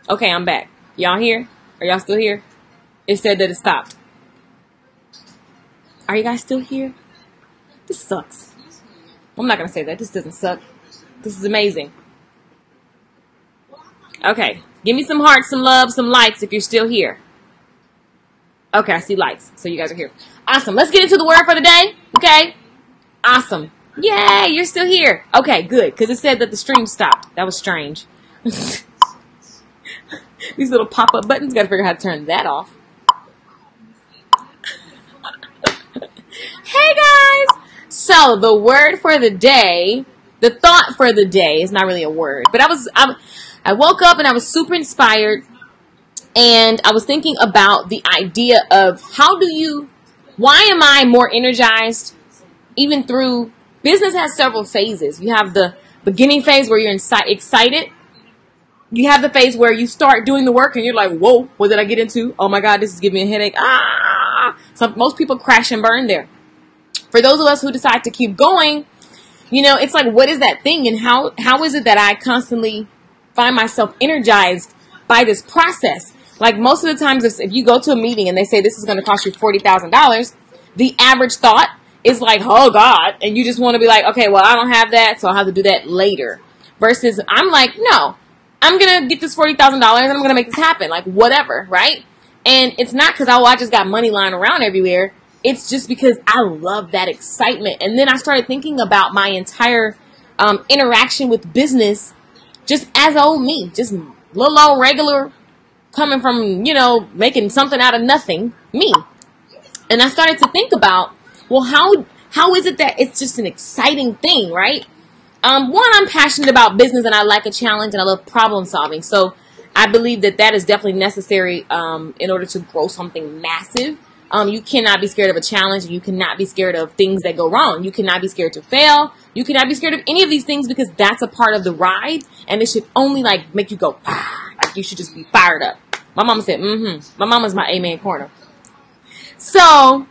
Okay, I'm back. Y'all here? Are y'all still here? It said that it stopped. Are you guys still here? This sucks. I'm not going to say that. This doesn't suck. This is amazing. Okay. Give me some hearts, some love, some likes if you're still here. Okay, I see likes. So you guys are here. Awesome. Let's get into the word for the day. Okay. Awesome. Yay, you're still here. Okay, good. Because it said that the stream stopped. That was strange. These little pop-up buttons. Got to figure out how to turn that off. Hey, guys. So the word for the day, the thought for the day is not really a word. But I woke up and I was super inspired. And I was thinking about the idea of why am I more energized even through, business has several phases. You have the beginning phase where you're excited. You have the phase where you start doing the work and you're like, whoa, what did I get into? Oh my God, this is giving me a headache. So most people crash and burn there. For those of us who decide to keep going, it's like, what is that thing? And how is it that I constantly find myself energized by this process? Like most of the times, if you go to a meeting and they say this is going to cost you $40,000, the average thought is like, oh God. And you just want to be like, okay, well, I don't have that, so I'll have to do that later. Versus I'm like, no, I'm going to get this $40,000 and I'm going to make this happen. Like whatever, right? And it's not because, I just got money lying around everywhere. It's just because I love that excitement. And then I started thinking about my entire interaction with business just as old me. Just little old regular coming from, making something out of nothing, me. And I started to think about, well, how is it that it's just an exciting thing, right? One, I'm passionate about business and I like a challenge and I love problem solving. So I believe that is definitely necessary in order to grow something massive. You cannot be scared of a challenge and you cannot be scared of things that go wrong. You cannot be scared to fail. You cannot be scared of any of these things because that's a part of the ride and it should only make you go, like you should just be fired up. My mama said, My mama's my amen corner. So,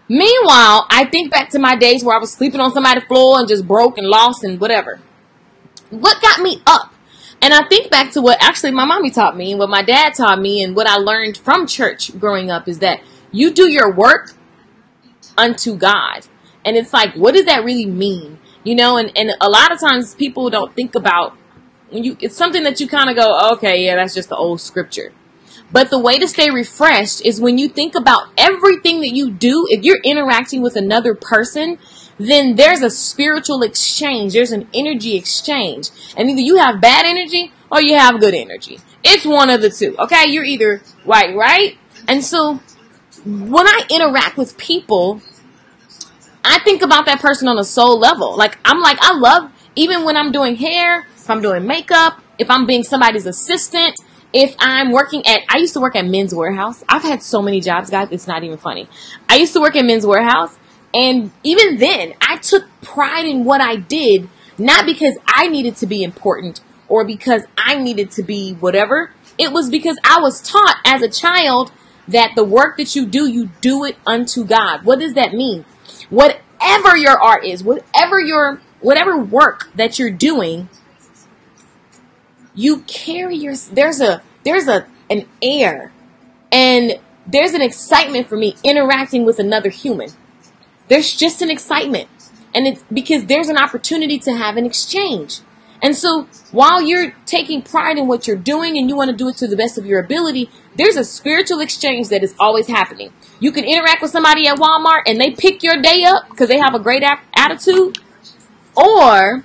meanwhile, I think back to my days where I was sleeping on somebody's floor and just broke and lost and whatever. What got me up? And I think back to what actually my mommy taught me and what my dad taught me and what I learned from church growing up is that you do your work unto God. And it's like, what does that really mean? And a lot of times people don't think about, it's something that you kind of go, okay, yeah, that's just the old scripture. But the way to stay refreshed is when you think about everything that you do. If you're interacting with another person, then there's a spiritual exchange. There's an energy exchange. And either you have bad energy or you have good energy. It's one of the two. Okay, you're either right? And so when I interact with people, I think about that person on a soul level. I love, even when I'm doing hair, if I'm doing makeup, if I'm being somebody's assistant, if I'm I used to work at Men's Warehouse. I've had so many jobs, guys. It's not even funny. I used to work at Men's Warehouse. And even then, I took pride in what I did, not because I needed to be important or because I needed to be whatever. It was because I was taught as a child that the work that you do it unto God. What does that mean? Whatever your art is, whatever work that you're doing, you carry there's an air and there's an excitement for me interacting with another human. There's just an excitement. And it's because there's an opportunity to have an exchange. And so while you're taking pride in what you're doing and you want to do it to the best of your ability, there's a spiritual exchange that is always happening. You can interact with somebody at Walmart and they pick your day up because they have a great attitude. Or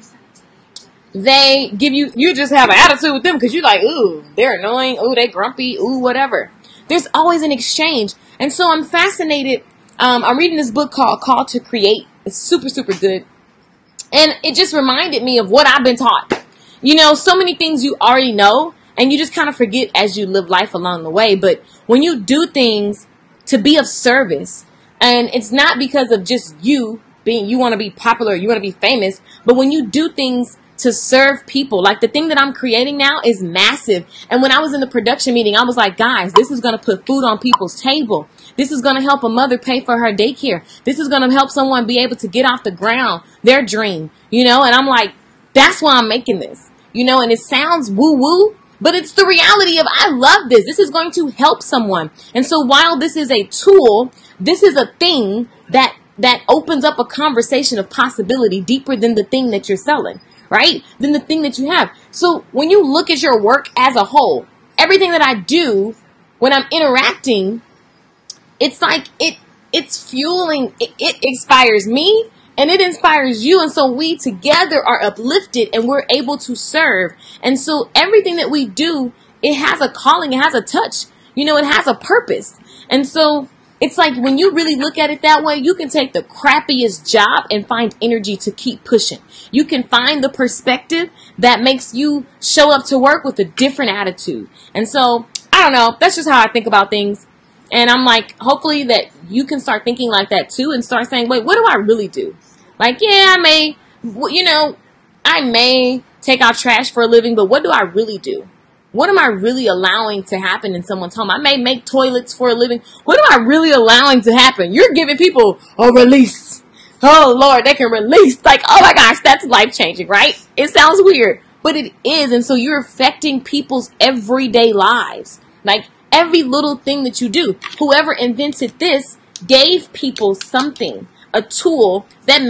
they give you just have an attitude with them because you're like, ooh, they're annoying. Ooh, they grumpy. Ooh, whatever. There's always an exchange. And so I'm fascinated. I'm reading this book called Call to Create. It's super, super good. And it just reminded me of what I've been taught. So many things you already know, and you just kind of forget as you live life along the way. But when you do things to be of service, and it's not because of just you want to be popular, you want to be famous, but when you do things to serve people, like the thing that I'm creating now is massive. And when I was in the production meeting, I was like, guys, this is going to put food on people's table. This is going to help a mother pay for her daycare. This is going to help someone be able to get off the ground, their dream, and I'm like, that's why I'm making this, and it sounds woo woo, But it's the reality of, I love this. This is going to help someone. And so while this is a tool, this is a thing that opens up a conversation of possibility deeper than the thing that you're selling, right? Than the thing that you have. So when you look at your work as a whole, everything that I do when I'm interacting, it's like it's fueling, it inspires me and it inspires you. And so we together are uplifted and we're able to serve. And so everything that we do, it has a calling, it has a touch, it has a purpose. And so it's like when you really look at it that way, you can take the crappiest job and find energy to keep pushing. You can find the perspective that makes you show up to work with a different attitude. And so, I don't know, that's just how I think about things. And I'm like, hopefully that you can start thinking like that too and start saying, wait, what do I really do? Like, yeah, I may take out trash for a living, but what do I really do? What am I really allowing to happen in someone's home? I may make toilets for a living. What am I really allowing to happen? You're giving people a release. Oh, Lord, they can release. Like, oh my gosh, that's life-changing, right? It sounds weird, but it is. And so you're affecting people's everyday lives. Like, every little thing that you do. Whoever invented this gave people something, a tool that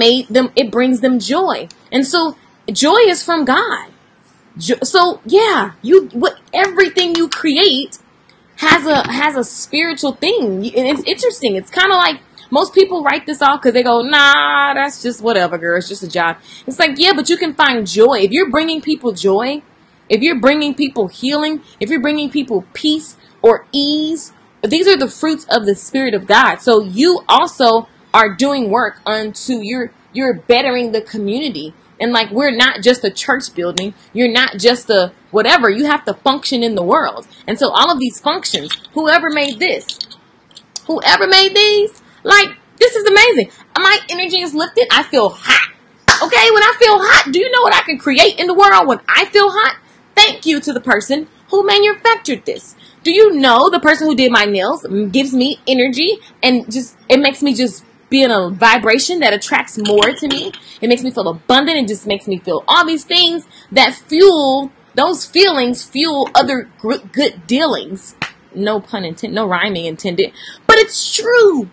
it brings them joy. And so joy is from God. So yeah, everything you create has a spiritual thing. And it's interesting. It's kind of like most people write this off because they go, nah, that's just whatever, girl. It's just a job. It's like, yeah, but you can find joy. If you're bringing people joy, if you're bringing people healing, if you're bringing people peace or ease, these are the fruits of the Spirit of God. So you also are doing work unto you're bettering the community. And like, we're not just a church building. You're not just a whatever. You have to function in the world. And so all of these functions, whoever made these, like, this is amazing. My energy is lifted. I feel hot. Okay, when I feel hot, do you know what I can create in the world when I feel hot? Thank you to the person who manufactured this. Do you know the person who did my nails gives me energy and it makes me just be in a vibration that attracts more to me. It makes me feel abundant. It just makes me feel all these things that fuel, those feelings fuel other good dealings. No pun intended, no rhyming intended, but it's true.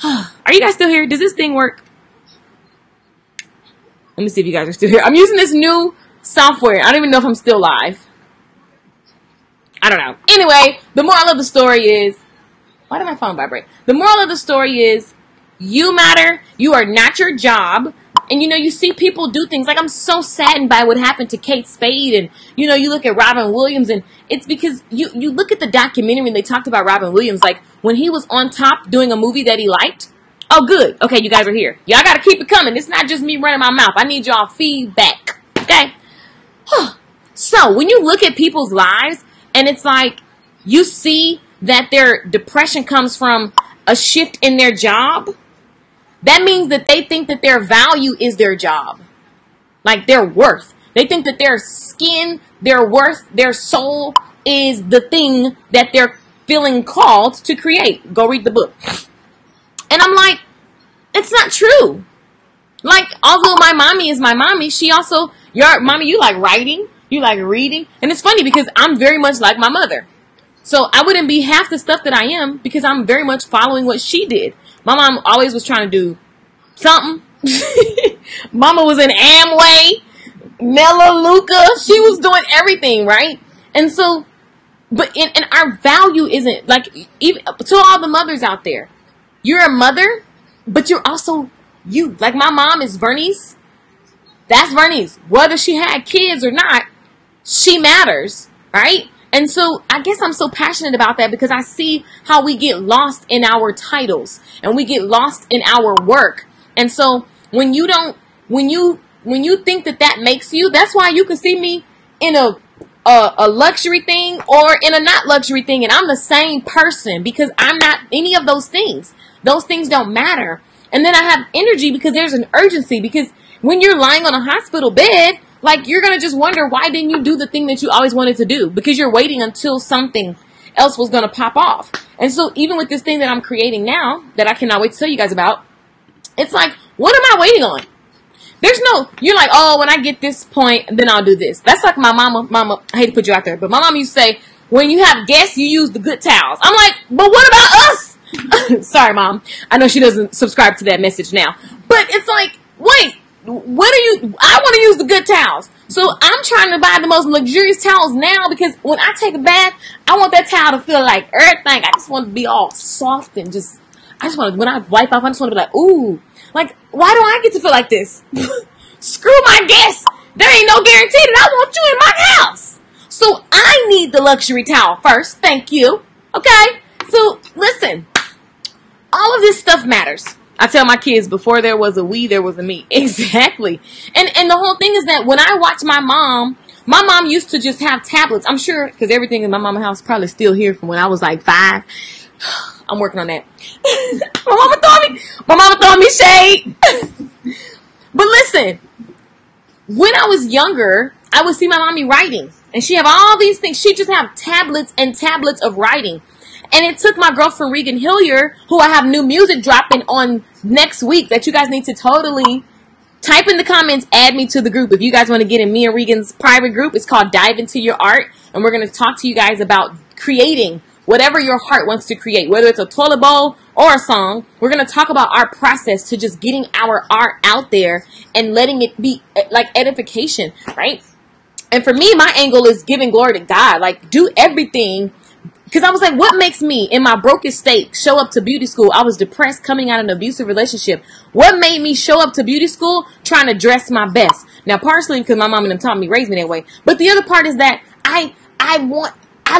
Are you guys still here? Does this thing work? Let me see if you guys are still here. I'm using this new software. I don't even know if I'm still live. I don't know. Anyway, the moral of the story is, why did my phone vibrate? The moral of the story is, you matter. You are not your job. And, you see people do things. Like, I'm so saddened by what happened to Kate Spade. And, you look at Robin Williams. And it's because you look at the documentary and they talked about Robin Williams. Like, when he was on top doing a movie that he liked. Oh, good. Okay, you guys are here. Y'all got to keep it coming. It's not just me running my mouth. I need y'all feedback. Okay? So, when you look at people's lives, and it's like, you see that their depression comes from a shift in their job, that means that they think that their value is their job. Like their worth. They think that their skin, their worth, their soul is the thing that they're feeling called to create. Go read the book. And I'm like, it's not true. Like, although my mommy is my mommy, she also, mommy, you like writing, you like reading. And it's funny because I'm very much like my mother. So I wouldn't be half the stuff that I am because I'm very much following what she did. My mom always was trying to do something. Mama was in Amway, Melaleuca. She was doing everything, right? And so, but and our value isn't like, even to all the mothers out there, you're a mother, but you're also you. Like my mom is Vernice. That's Vernice. Whether she had kids or not, she matters, right? And so I guess I'm so passionate about that because I see how we get lost in our titles and we get lost in our work. And so when you think that makes you, that's why you can see me in a luxury thing or in a not luxury thing. And I'm the same person because I'm not any of those things. Those things don't matter. And then I have energy because there's an urgency, because when you're lying on a hospital bed, like, you're going to just wonder, why didn't you do the thing that you always wanted to do? Because you're waiting until something else was going to pop off. And so even with this thing that I'm creating now, that I cannot wait to tell you guys about, it's like, what am I waiting on? There's no, you're like, oh, when I get this point, then I'll do this. That's like my mama, I hate to put you out there, but my mom used to say, when you have guests, you use the good towels. I'm like, but what about us? Sorry, Mom. I know she doesn't subscribe to that message now. But it's like, wait, what are you, I want to use the good towels. So I'm trying to buy the most luxurious towels now because when I take a bath, I want that towel to feel like everything. I just want to be all soft and just, I just want to, when I wipe off, I just want to be like, ooh. Like, why do I get to feel like this? Screw my guests. There ain't no guarantee that I want you in my house. So I need the luxury towel first. Thank you. Okay? So listen, all of this stuff matters. I tell my kids, before there was a we, there was a me. Exactly. And the whole thing is that when I watch my mom used to just have tablets. I'm sure, because everything in my mama's house is probably still here from when I was like 5. I'm working on that. My mama throwing me shade. But listen, when I was younger, I would see my mommy writing. And she have all these things. She just have tablets and tablets of writing. And it took my girlfriend Regan Hillier, who I have new music dropping on next week that you guys need to totally type in the comments, add me to the group. If you guys want to get in me and Regan's private group, it's called Dive Into Your Art. And we're going to talk to you guys about creating whatever your heart wants to create, whether it's a toilet bowl or a song. We're going to talk about our process to just getting our art out there and letting it be like edification, right? And for me, my angle is giving glory to God. Like, do everything. Because I was like, what makes me, in my broken state, show up to beauty school? I was depressed coming out of an abusive relationship. What made me show up to beauty school? Trying to dress my best. Now, partially because my mom and them taught me, raised me that way. But the other part is that I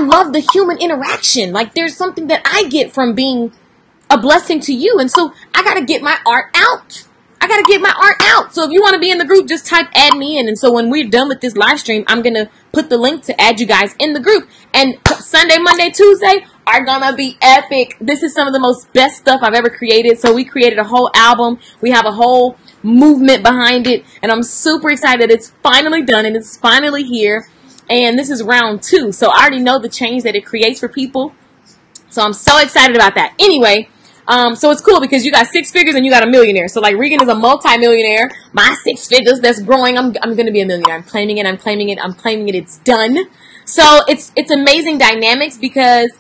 love the human interaction. Like, there's something that I get from being a blessing to you. And so I got to get my art out. So if you want to be in the group, just type add me in. And so when we're done with this live stream, I'm going to put the link to add you guys in the group. And Sunday, Monday, Tuesday are going to be epic. This is some of the most best stuff I've ever created. So we created a whole album. We have a whole movement behind it. And I'm super excited. It's finally done and it's finally here. And this is round 2. So I already know the change that it creates for people. So I'm so excited about that. Anyway, so it's cool because you got 6 figures and you got a millionaire. So like Regan is a multi-millionaire. My 6 figures that's growing. I'm going to be a millionaire. I'm claiming it. It's done. So it's amazing dynamics because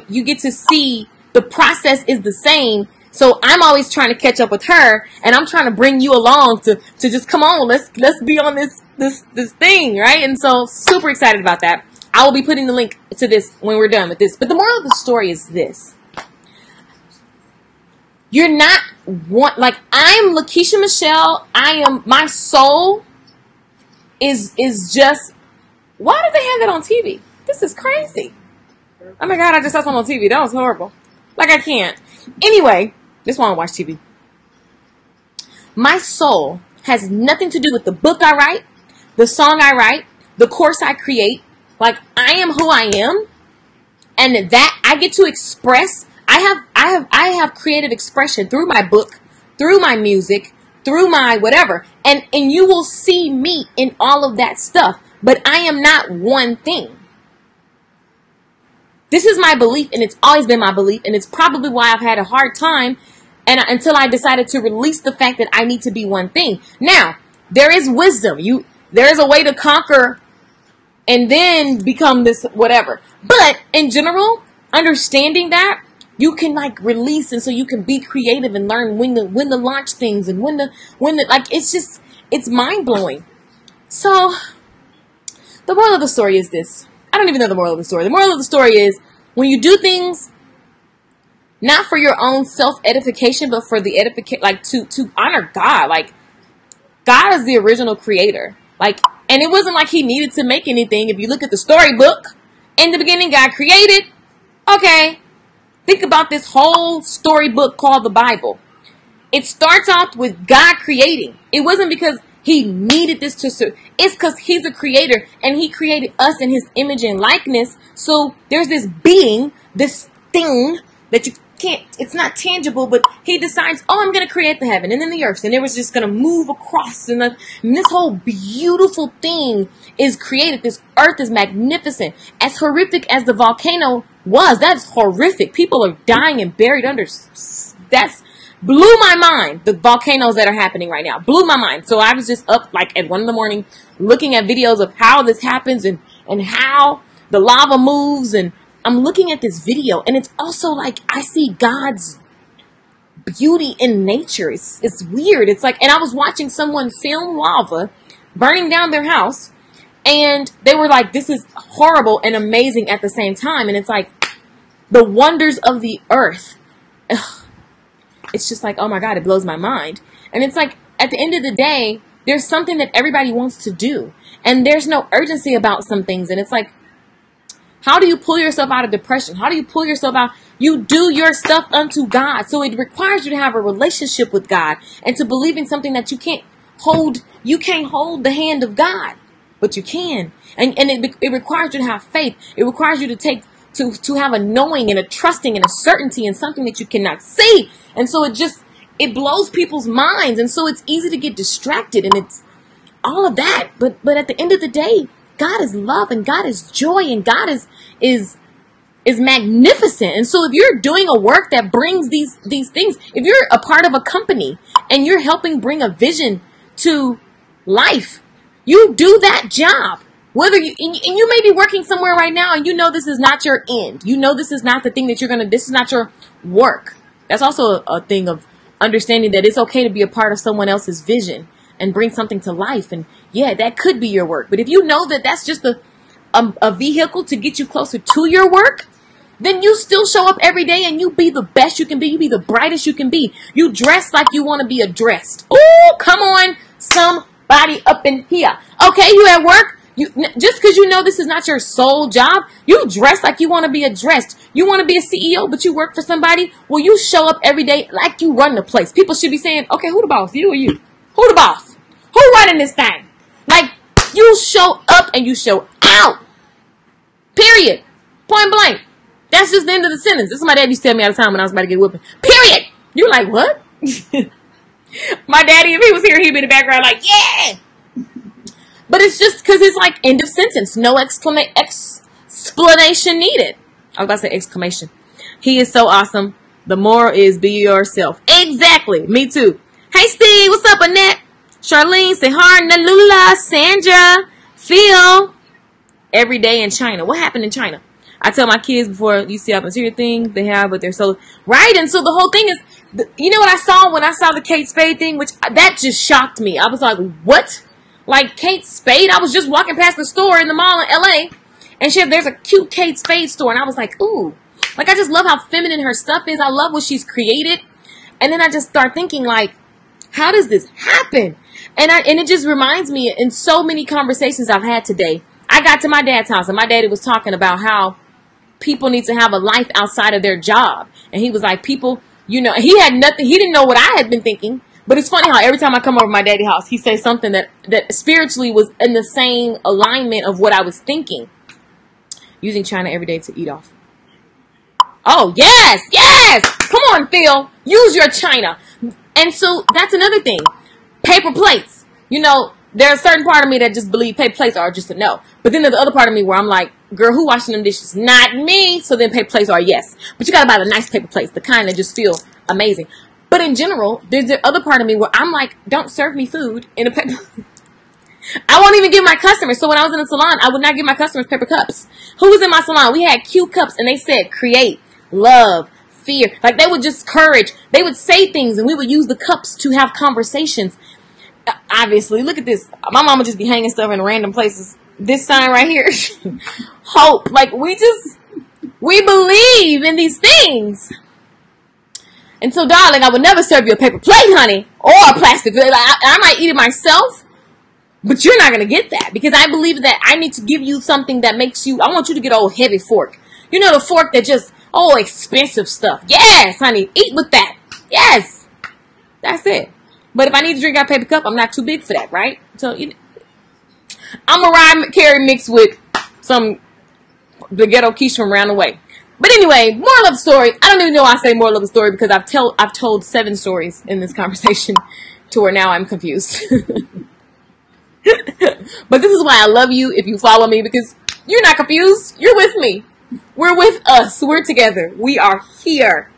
you get to see the process is the same. So I'm always trying to catch up with her, and I'm trying to bring you along to just come on, let's be on this thing, right? And so super excited about that. I will be putting the link to this when we're done with this. But the moral of the story is this. You're not like I'm LaKeisha Michelle. My soul is just, why did they have that on TV? This is crazy. Oh my God, I just saw something on TV. That was horrible. Like I can't. Anyway, just want to watch TV. My soul has nothing to do with the book I write, the song I write, the course I create. Like I am who I am, and that I get to express. I have creative expression through my book, through my music, through my whatever. And you will see me in all of that stuff. But I am not one thing. This is my belief, and it's always been my belief, and it's probably why I've had a hard time until I decided to release the fact that I need to be one thing. Now, there is wisdom. There is a way to conquer and then become this whatever. But in general, understanding that, you can like release, and so you can be creative and learn when to launch things and when to like it's mind blowing. So the moral of the story is this. I don't even know the moral of the story. The moral of the story is when you do things not for your own self edification, but for the edification, like to honor God. Like God is the original creator. Like, and it wasn't like he needed to make anything. If you look at the storybook, in the beginning, God created. Okay. Think about this whole storybook called the Bible. It starts off with God creating. It wasn't because he needed this to serve. It's because he's a creator and he created us in his image and likeness. So there's this being, this thing that you can't, it's not tangible, but he decides, oh, I'm going to create the heaven and then the earth. And it was just going to move across. And this whole beautiful thing is created. This earth is magnificent. As horrific as the volcano was, that's horrific. People are dying and buried under. blew my mind. The volcanoes that are happening right now blew my mind. So I was just up like at 1 a.m. looking at videos of how this happens and how the lava moves. And I'm looking at this video, and it's also like I see God's beauty in nature. It's weird. It's like, and I was watching someone film lava burning down their house, and they were like, this is horrible and amazing at the same time. And it's like the wonders of the earth. Ugh. It's just like, oh my God, it blows my mind. And it's like, at the end of the day, there's something that everybody wants to do, and there's no urgency about some things. And it's like, how do you pull yourself out of depression? How do you pull yourself out? You do your stuff unto God. So it requires you to have a relationship with God and to believe in something that you can't hold. You can't hold the hand of God, but you can. And it requires you to have faith. It requires you to have a knowing and a trusting and a certainty in something that you cannot see. And so it blows people's minds. And so it's easy to get distracted, and it's all of that. But at the end of the day, God is love, and God is joy, and God is magnificent. And so if you're doing a work that brings these things, if you're a part of a company and you're helping bring a vision to life, you do that job. Whether you may be working somewhere right now, and you know this is not your end. You know this is not the thing that this is not your work. That's also a thing of understanding that it's okay to be a part of someone else's vision and bring something to life. And yeah, that could be your work. But if you know that that's just a vehicle to get you closer to your work, then you still show up every day and you be the best you can be. You be the brightest you can be. You dress like you want to be addressed. Oh, come on, somebody up in here. Okay, you at work. Just because you know this is not your sole job, you dress like you want to be addressed. You want to be a CEO, but you work for somebody. Well, you show up every day like you run the place. People should be saying, okay, who the boss? You or you? Who the boss? Who running this thing? Like, you show up and you show out. Period. Point blank. That's just the end of the sentence. This is what my dad used to tell me all the time when I was about to get whipping. Period. You're like, what? My daddy, if he was here, he'd be in the background like, yeah. But it's just because it's like end of sentence. No explanation needed. I was about to say exclamation. He is so awesome. The moral is be yourself. Exactly. Me too. Hey, Steve. What's up, Annette? Charlene, Sehar, Nalula, Sandra, Phil. Every day in China. What happened in China? I tell my kids before, you see how material thing they have, but they're so right. And so the whole thing is, you know what I saw when I saw the Kate Spade thing, which that just shocked me. I was like, what? Like Kate Spade? I was just walking past the store in the mall in LA, and there's a cute Kate Spade store, and I was like, ooh. Like, I just love how feminine her stuff is. I love what she's created. And then I just start thinking, like, how does this happen? And it just reminds me, in so many conversations I've had today, I got to my dad's house, and my daddy was talking about how people need to have a life outside of their job. And he was like, people, you know, he had nothing. He didn't know what I had been thinking. But it's funny how every time I come over to my daddy's house, he says something that spiritually was in the same alignment of what I was thinking. Using China every day to eat off. Oh, yes, yes. Come on, Phil. Use your China. And so that's another thing. Paper plates. You know, there's a certain part of me that just believe paper plates are just a no. But then there's the other part of me where I'm like, girl, who washing them dishes? Not me. So then paper plates are yes. But you got to buy the nice paper plates, the kind that just feel amazing. But in general, there's the other part of me where I'm like, don't serve me food in a paper. I won't even give my customers. So when I was in the salon, I would not give my customers paper cups. Who was in my salon? We had cute cups, and they said create, love, fear. Like, they would just courage. They would say things, and we would use the cups to have conversations. Obviously, look at this. My mama just be hanging stuff in random places. This sign right here. Hope. Like, we believe in these things. And so, darling, I would never serve you a paper plate, honey, or a plastic. I might eat it myself, but you're not going to get that, because I believe that I need to give you something that makes you, I want you to get an old heavy fork. You know, the fork that just, expensive stuff. Yes, honey, eat with that. Yes, that's it. But if I need to drink out of paper cup, I'm not too big for that, right? So, I'm Mariah Carey mixed with the ghetto quiche from around the way. But anyway, moral of the story. I don't even know why I say moral of the story, because I've told 7 stories in this conversation to where now I'm confused. But this is why I love you if you follow me, because you're not confused. You're with me. We're with us. We're together. We are here.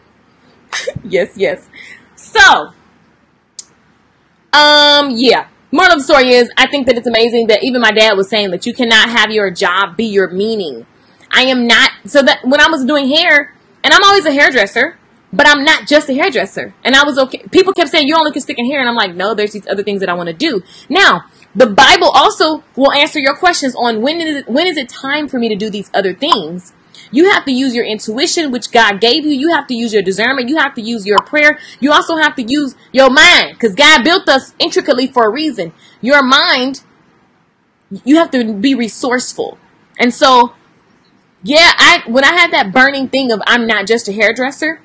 Yes, yes. So, yeah. Moral of the story is, I think that it's amazing that even my dad was saying that you cannot have your job be your meaning. I am not, so that when I was doing hair, and I'm always a hairdresser, but I'm not just a hairdresser. And I was okay. People kept saying, you only can stick in hair. And I'm like, no, there's these other things that I want to do. Now, the Bible also will answer your questions on when is it time for me to do these other things. You have to use your intuition, which God gave you. You have to use your discernment. You have to use your prayer. You also have to use your mind, because God built us intricately for a reason. Your mind, you have to be resourceful. And so, yeah, when I had that burning thing of I'm not just a hairdresser,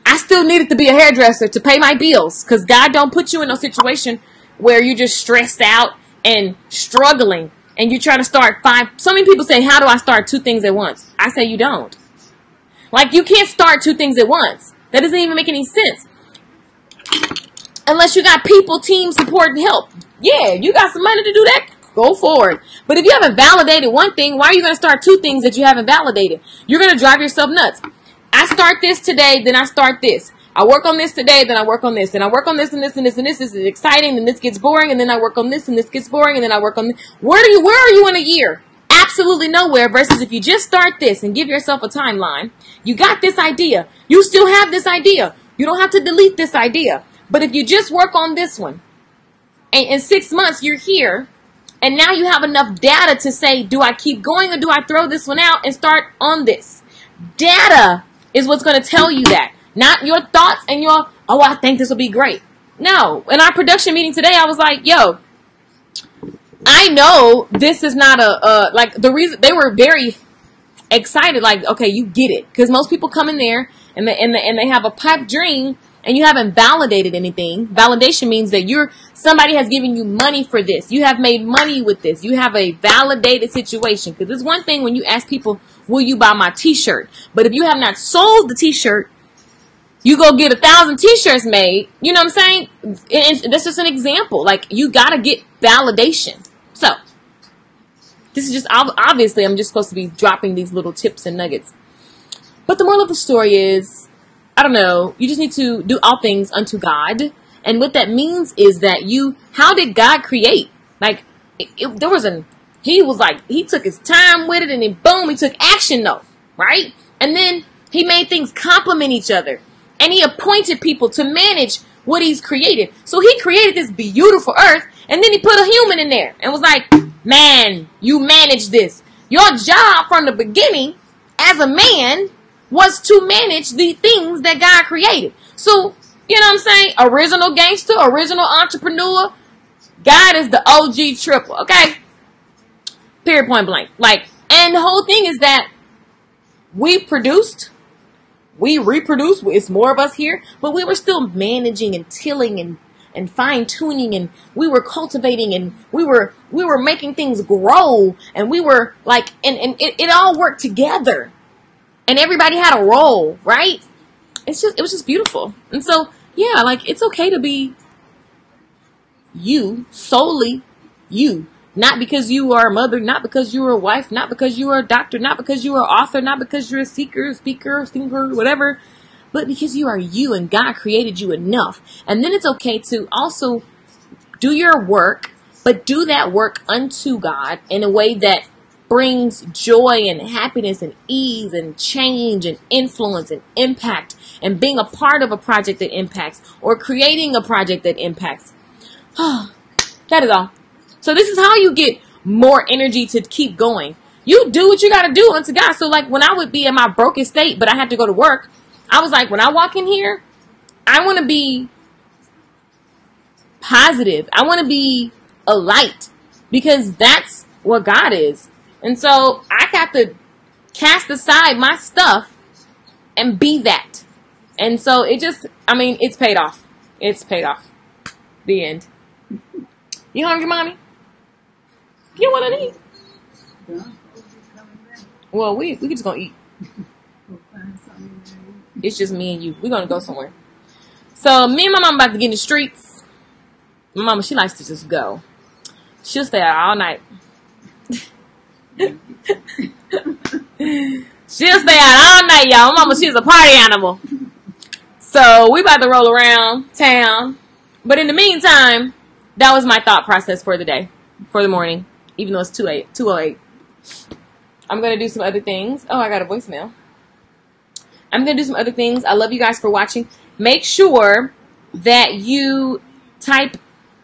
I still needed to be a hairdresser to pay my bills, because God don't put you in a situation where you're just stressed out and struggling. And you try to start so many people say, how do I start 2 things at once? I say you don't. Like, you can't start 2 things at once. That doesn't even make any sense. Unless you got people, team support, and help. Yeah, you got some money to do that, go for it. But if you haven't validated one thing, why are you going to start 2 things that you haven't validated? You're going to drive yourself nuts. I start this today, then I start this. I work on this today, then I work on this. And I work on this and this and this and this. This is exciting, then this gets boring, and then I work on this and this gets boring, and then I work on this. Where are you in a year? Absolutely nowhere. Versus if you just start this and give yourself a timeline, you got this idea. You still have this idea. You don't have to delete this idea. But if you just work on this one, and in 6 months you're here, and now you have enough data to say, do I keep going or do I throw this one out and start on this? Data is what's going to tell you that. Not your thoughts and your, oh, I think this will be great. No. In our production meeting today, I was like, yo, I know this is not like the reason they were very excited. Like, okay, you get it. Because most people come in there and they have a pipe dream and you haven't validated anything. Validation means that somebody has given you money for this. You have made money with this. You have a validated situation. Because it's one thing when you ask people, will you buy my t-shirt? But if you have not sold the t-shirt, you go get 1,000 t-shirts made. You know what I'm saying? And that's just an example. Like, you got to get validation. So, this is just, obviously, I'm just supposed to be dropping these little tips and nuggets. But the moral of the story is, I don't know, you just need to do all things unto God. And what that means is that how did God create? Like, he took his time with it, and then boom, he took action though, right? And then he made things complement each other. And he appointed people to manage what he's created. So he created this beautiful earth, and then he put a human in there and was like, man, you manage this. Your job from the beginning as a man was to manage the things that God created. So, you know what I'm saying? Original gangster, original entrepreneur. God is the OG triple, okay? Period, point blank. Like, and the whole thing is that we reproduced, it's more of us here, but we were still managing and tilling and fine tuning, and we were cultivating, and we were making things grow, and we were like, and it all worked together, and everybody had a role, right? It was just beautiful. And so, yeah, like, it's okay to be you, solely you. Not because you are a mother, not because you are a wife, not because you are a doctor, not because you are an author, not because you're a seeker, speaker, thinker, whatever, but because you are you and God created you enough. And then it's okay to also do your work, but do that work unto God in a way that brings joy and happiness and ease and change and influence and impact, and being a part of a project that impacts, or creating a project that impacts. That is all. So this is how you get more energy to keep going. You do what you got to do unto God. So like when I would be in my broken state, but I had to go to work, I was like, when I walk in here, I want to be positive. I want to be a light, because that's what God is. And so I got to cast aside my stuff and be that. And so it's paid off. It's paid off. The end. You hungry, mommy? You want to eat? Well, we just gonna eat. It's just me and you. We're gonna go somewhere. So me and my mom about to get in the streets. My mama, she likes to just go. She'll stay out all night. She'll stay out all night, y'all. My mama, she's a party animal. So we about to roll around town. But in the meantime, that was my thought process for the day, for the morning, even though it's 2:08. I'm going to do some other things. Oh, I got a voicemail. I'm going to do some other things. I love you guys for watching. Make sure that you type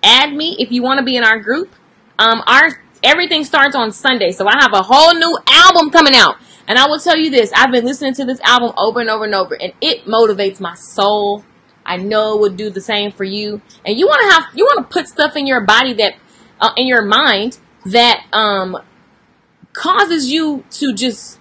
add me if you want to be in our group. Everything starts on Sunday, so I have a whole new album coming out. And I will tell you this, I've been listening to this album over and over and over, and it motivates my soul. I know it would do the same for you. And you want to put stuff in your body that, in your mind that causes you to just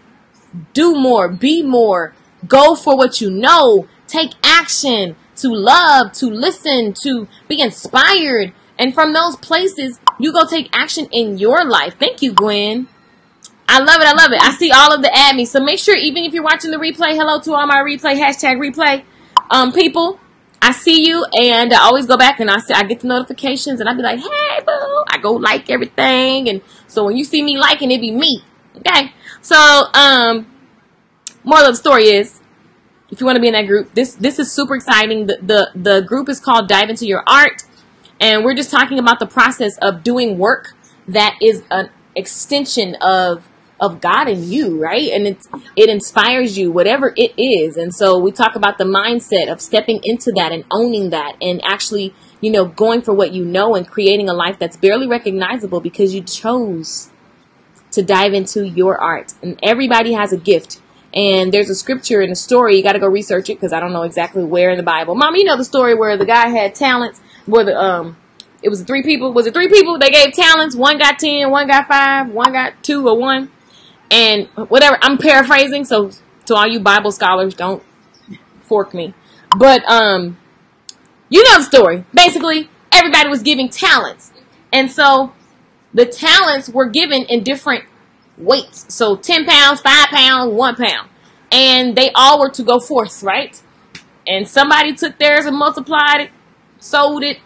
do more, be more, go for what you know, take action, to love, to listen, to be inspired. And from those places, you go take action in your life. Thank you, Gwen. I love it. I love it. I see all of the add me. So make sure, even if you're watching the replay, hello to all my replay, #replay people. I see you, and I always go back and I get the notifications, and I be like, hey, boo. I go like everything. And so when you see me liking, it be me. Okay? So, moral of the story is, if you want to be in that group, this is super exciting. The group is called Dive Into Your Art. And we're just talking about the process of doing work that is an extension of God and you, right? And it inspires you, whatever it is. And so we talk about the mindset of stepping into that and owning that and actually, going for what you know and creating a life that's barely recognizable because you chose to dive into your art. And everybody has a gift. And there's a scripture and a story. You got to go research it because I don't know exactly where in the Bible. Mom, you know the story where the guy had talents. Where it was 3 people. Was it 3 people? They gave talents. 1 got 10, 1 got 5, 1 got 2 or 1. And whatever. I'm paraphrasing, so to all you Bible scholars, don't fork me. But you know the story. Basically, everybody was giving talents, and so the talents were given in different weights. So 10 pounds, 5 pounds, 1 pound, and they all were to go forth, right? And somebody took theirs and multiplied it, sold it.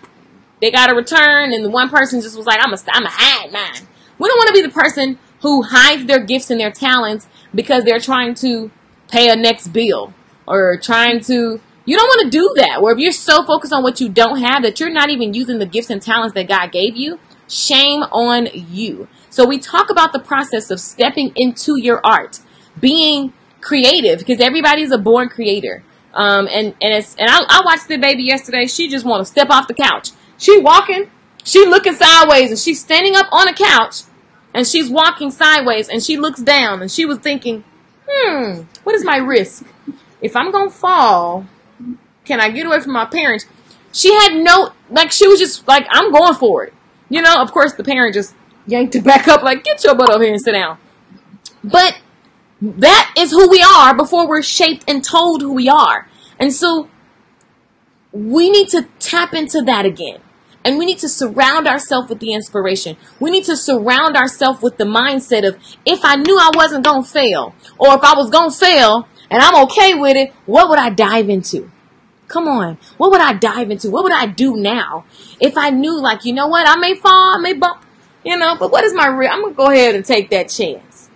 They got a return, and the one person just was like, I'm a hide mine. We don't want to be the person who hides their gifts and their talents because they're trying to pay a next bill or trying to. You don't want to do that. Where if you're so focused on what you don't have that you're not even using the gifts and talents that God gave you, shame on you. So we talk about the process of stepping into your art, being creative, because everybody's a born creator. I watched the baby yesterday. She just want to step off the couch. She walking, she looking sideways, and she's standing up on a couch, and she's walking sideways, and she looks down, and she was thinking, what is my risk? If I'm going to fall, can I get away from my parents? She had she was just like, I'm going for it. Of course, the parent just yanked it back up, like, get your butt over here and sit down. But that is who we are before we're shaped and told who we are. And so we need to tap into that again. And we need to surround ourselves with the inspiration. We need to surround ourselves with the mindset of, if I knew I wasn't going to fail, or if I was going to fail and I'm okay with it, what would I dive into? Come on. What would I dive into? What would I do now if I knew, like, you know what? I may fall, I may bump, but what is my risk? I'm going to go ahead and take that chance.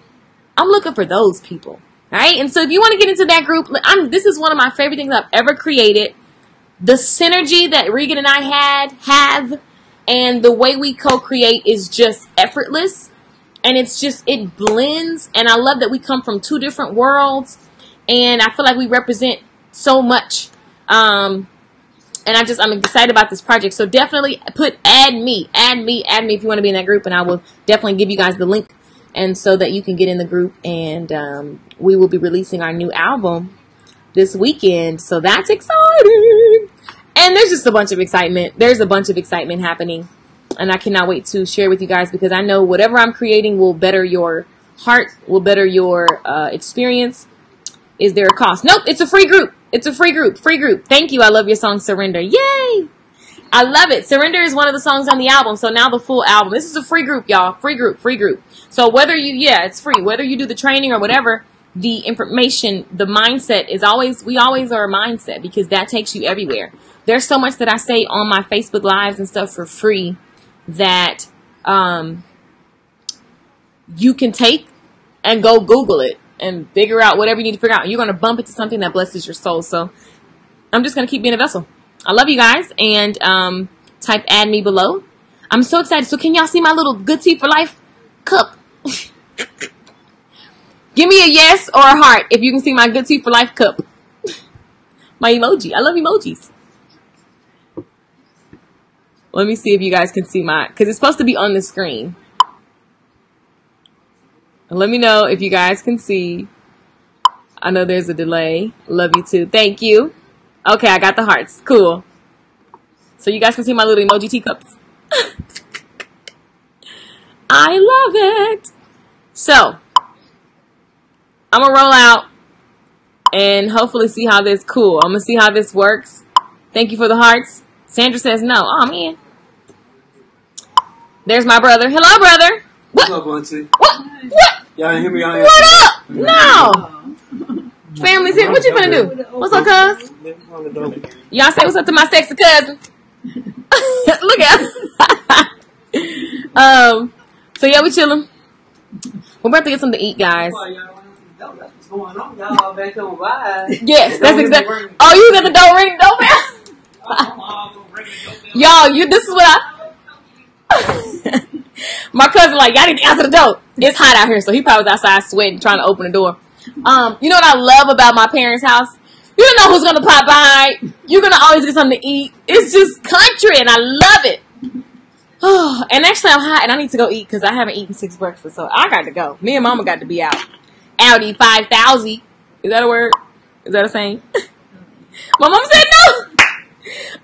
I'm looking for those people. All right. And so if you want to get into that group, this is one of my favorite things I've ever created. The synergy that Regan and I have, and the way we co-create is just effortless. And it blends. And I love that we come from 2 different worlds. And I feel like we represent so much. And I'm excited about this project. So definitely add me if you want to be in that group. And I will definitely give you guys the link. And so that you can get in the group. And we will be releasing our new album this weekend. So that's exciting. And there's just a bunch of excitement. There's a bunch of excitement happening. And I cannot wait to share with you guys, because I know whatever I'm creating will better your heart, will better your experience. Is there a cost? Nope, it's a free group. It's a free group. Free group. Thank you. I love your song, Surrender. Yay! I love it. Surrender is one of the songs on the album. So now the full album. This is a free group, y'all. Free group. Free group. So whether it's free. Whether you do the training or whatever, the information, the mindset is we always are a mindset, because that takes you everywhere. There's so much that I say on my Facebook Lives and stuff for free that you can take and go Google it and figure out whatever you need to figure out. You're going to bump into something that blesses your soul. So I'm just going to keep being a vessel. I love you guys. And type add me below. I'm so excited. So can y'all see my little Good Tea for Life cup? Give me a yes or a heart if you can see my Good Tea for Life cup. My emoji. I love emojis. Let me see if you guys can see my, because it's supposed to be on the screen. Let me know if you guys can see. I know there's a delay. Love you too. Thank you. Okay, I got the hearts. Cool. So you guys can see my little emoji teacups. I love it. So, I'm going to roll out and hopefully see how this cool. I'm going to see how this works. Thank you for the hearts. Sandra says no. Oh, man. There's my brother. Hello, brother. What's up, Auntie? What? Y'all ain't hear me on here? What up? No. Family's here. What you finna do? What's up, cuz? Y'all say what's up to my sexy cousin. Look at him. So yeah, we chilling. We're about to get something to eat, guys. Yes, that's exactly. Oh, you got the door ring doorbell? Y'all, this is what my cousin like, y'all need to answer the door. It's hot out here, so he probably was outside sweating, trying to open the door. You know what I love about my parents' house? You don't know who's gonna pop by. You're gonna always get something to eat. It's just country, and I love it. Oh, and actually, I'm hot, and I need to go eat because I haven't eaten 6 breakfast, so I got to go. Me and Mama got to be out. Audi 5000. Is that a word? Is that a saying? My mom said no.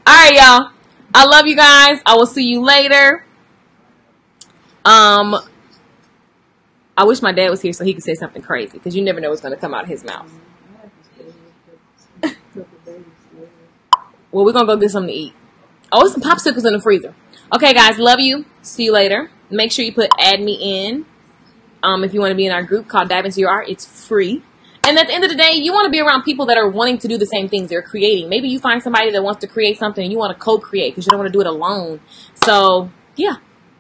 All right, y'all. I love you guys. I will see you later. I wish my dad was here so he could say something crazy because you never know what's going to come out of his mouth. Well, we're going to go get something to eat. Oh, some popsicles in the freezer. Okay, guys, love you. See you later. Make sure you put add me in if you want to be in our group called Dive Into Your Art. It's free. And at the end of the day, you want to be around people that are wanting to do the same things they're creating. Maybe you find somebody that wants to create something and you want to co-create because you don't want to do it alone. So, yeah,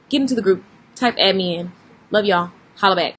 get into the group. Type add me in. Love y'all. Holla back.